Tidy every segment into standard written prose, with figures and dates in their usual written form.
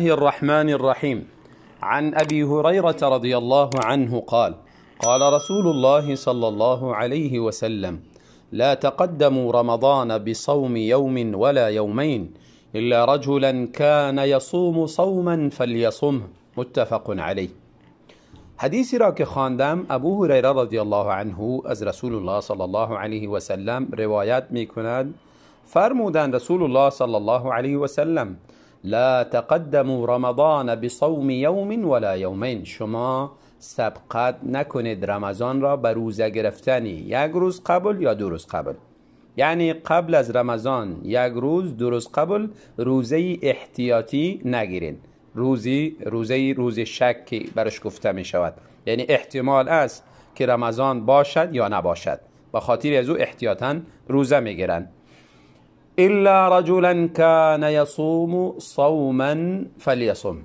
الرحمن الرحيم. عن أبي هريرة رضي الله عنه قال قال رسول الله صلى الله عليه وسلم: لا تقدموا رمضان بصوم يوم ولا يومين إلا رجلا كان يصوم صوما فليصمه. متفق عليه. حدیثی را که خواندم ابو هریره رضی الله عنه از رسول الله صلی الله علیه و سلم روایت می کند. فرمودند رسول الله صلی الله علیه و سلم: لا تقدموا رمضان بصوم یوم ولا یومین، شما سبقت نکنید رمضان را به روزه گرفتنی یک روز قبل یا 2 روز قبل. یعنی قبل از رمضان 1 روز 2 روز قبل روزه احتیاطی نگیرین. روز شک که برش گفته می شود، یعنی احتمال است که رمضان باشد یا نباشد، به خاطر از او احتیاطاً روزه می گیرن. الا رجلا کان یصوم صوما فلیصم،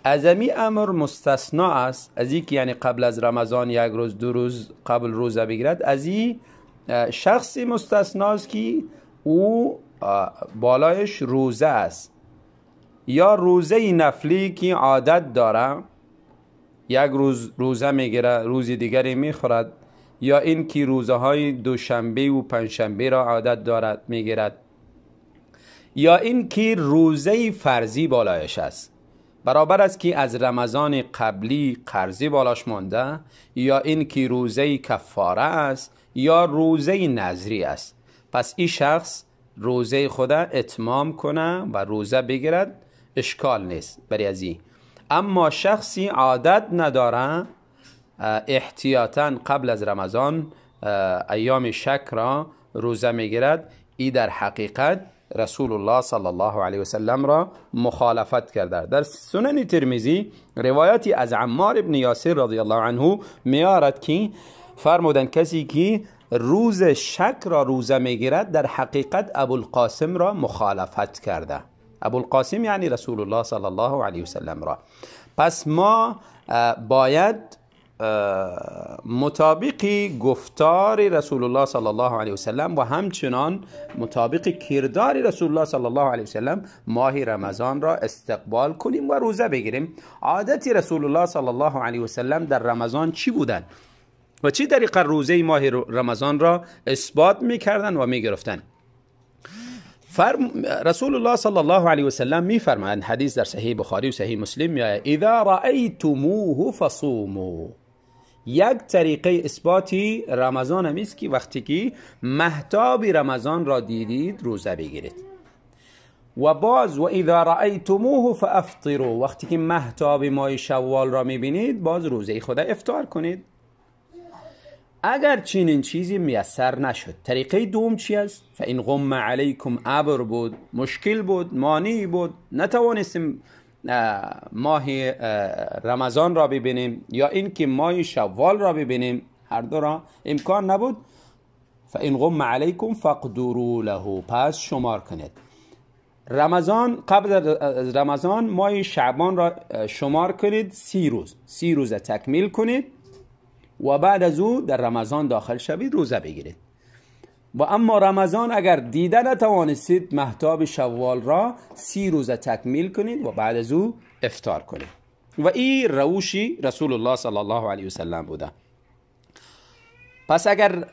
از این امر مستثنا است، از این که یعنی قبل از رمضان 1 روز 2 روز قبل روزه بگیرد. از این شخصی مستثناست که او بالایش روزه است، یا روزه نفلی که عادت داره 1 روز روزه میگیره روز دیگری میخورد، یا این که روزه های دوشنبه و پنجشنبه را عادت دارد میگیرد، یا این که روزه فرضی بالایش است، برابر است که از رمضان قبلی قرضی بالاش مانده، یا این که روزه کفاره است یا روزه نذری است. پس این شخص روزه خود اتمام کنه و روزه بگیرد، اشکال نیست برای ازی. اما شخصی عادت نداره احتیاطاً قبل از رمضان ایام شک را روزه میگیرد، ای در حقیقت رسول الله صلی الله علیه و سلم را مخالفت کرده. در سنن ترمذی روایتی از عمار ابن یاسر رضی الله عنه میارد که فرمودند کسی که روز شک را روزه میگیرد در حقیقت ابوالقاسم را مخالفت کرده. ابوالقاسم یعنی رسول الله صلی الله علیه و سلم را. پس ما باید مطابق گفتار رسول الله صلی الله علیه و سلم و همچنان مطابق کردار رسول الله صلی الله علیه و سلم ماه رمضان را استقبال کنیم و روزه بگیریم. عادت رسول الله صلی الله علیه و سلم در رمضان چی بودن و چی طریقه روزه ماه رمضان را اثبات میکردن و میگرفتن؟ رسول الله صلی الله علیه و سلم میفرمایند، حدیث در صحیح بخاری و صحیح مسلم میآید: اذا رأیتموه فصوموا. یک طریقه اثباتی رمضان همیست که وقتی که مهتاب رمضان را دیدید روزه بگیرید. و باز و اذا رأیتموه فافطروا، وقتی که مهتاب ماه شوال را میبینید باز روزه خود افطار کنید. اگر چنین چیزی میسر نشد، طریقه دوم چی است؟ فإن غم علیکم، ابر بود، مشکل بود، مانعی بود، نتوانستیم ماه رمضان را ببینیم، یا این که ماه شوال را ببینیم، هر دو را امکان نبود، فإن غم علیکم فاقدروا له، پس شمار کنید. رمضان قبل از رمضان ماه شعبان را شمار کنید، 30 روز تکمیل کنید و بعد از او در رمضان داخل شوید روزه بگیرید. و اما رمضان اگر دیده نتوانستید مهتاب شوال را 30 روز تکمیل کنید و بعد از او افطار کنید. و این روشی رسول الله صلی الله علیه و سلم بوده. پس اگر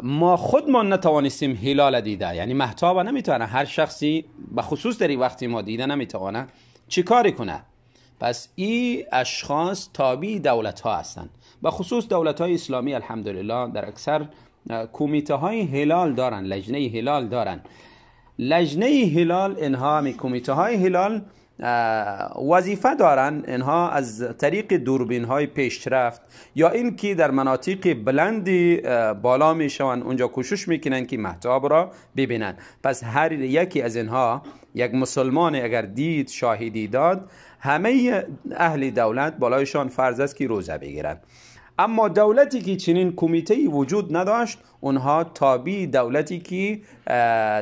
ما خودمان نتوانستیم هلال دیده، یعنی مهتاب نمیتونه، هر شخصی به خصوص در وقتی ما دیده نمیتونه، چی کاری کنه؟ پس این اشخاص تابع دولت ها هستند، به خصوص دولت های اسلامی الحمدلله در اکثر کمیته های هلال دارن، لجنه هلال دارن. لجنه هلال اینها کمیته های هلال وظیفه دارن، اینها از طریق دوربین های پیشرفت یا این که در مناطق بلندی بالا میشون اونجا کوشش میکنن که مهتاب را ببینن. پس هر یکی از اینها یک مسلمان اگر دید، شاهدی داد، همه اهل دولت بالایشان فرض است که روزه بگیرن. اما دولتی که چنین کمیته‌ای وجود نداشت، اونها تابع دولتی که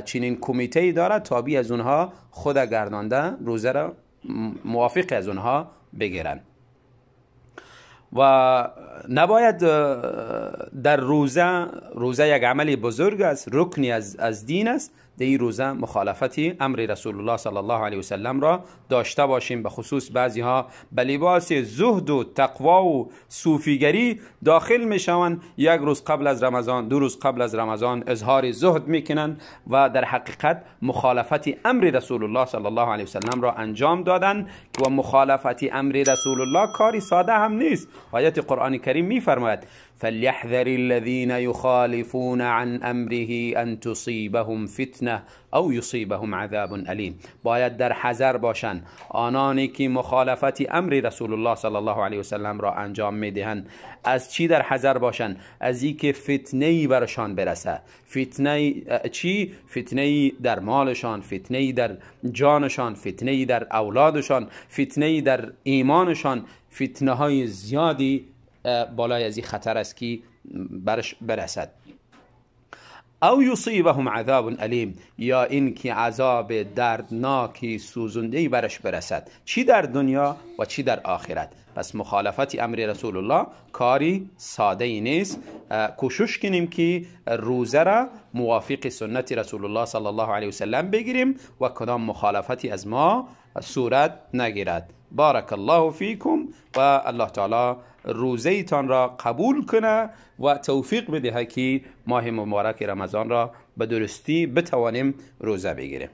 چنین کمیته‌ای داره، تابع از اونها خود گردانده روزه را موافق از اونها بگیرن. و نباید در روزه یک عملی بزرگ است، رکنی از دین است، در این روزه مخالفتی امر رسول الله صلی الله علیه و سلم را داشته باشیم. به خصوص بعضی ها به لباس زهد و تقوا و صوفیگری داخل میشوند، یک روز قبل از رمضان، 2 روز قبل از رمضان اظهار زهد میکنند و در حقیقت مخالفت امر رسول الله صلی الله علیه و سلم را انجام دادند و مخالفت امر رسول الله کاری ساده هم نیست. آیت قرآن کریم میفرماید فلیحذر الذین یخالفون عن امره ان تصیبهم فتنه او یصیبهم عذاب علیم. باید در حذر باشند آنانی که مخالفت امر رسول الله صلی الله علیه و سلم را انجام میدهند. از چی در حذر باشند؟ از اینکه فتنه‌ای برشان برسه. فتنه چی؟ فتنه‌ای در مالشان، فتنه‌ای در جانشان، فتنه‌ای در اولادشان، فتنه‌ای در ایمانشان. فتنه های زیادی بالای از این خطر است که برش برسد. او یصیبهم عذاب علیم، یا این که عذاب دردناکی سوزنده‌ای برش برسد، چی در دنیا و چی در آخرت. پس مخالفت امر رسول الله کاری ساده ای نیست. کوشش کنیم که روزه را موافق سنت رسول الله صلی الله علیه و سلم بگیریم و کدام مخالفتی از ما صورت نگیرد. بارک الله فیکم و الله تعالی روزه ایتان را قبول کنه و توفیق بده که ماه مبارک رمضان را به درستی بتوانیم روزه بگیریم.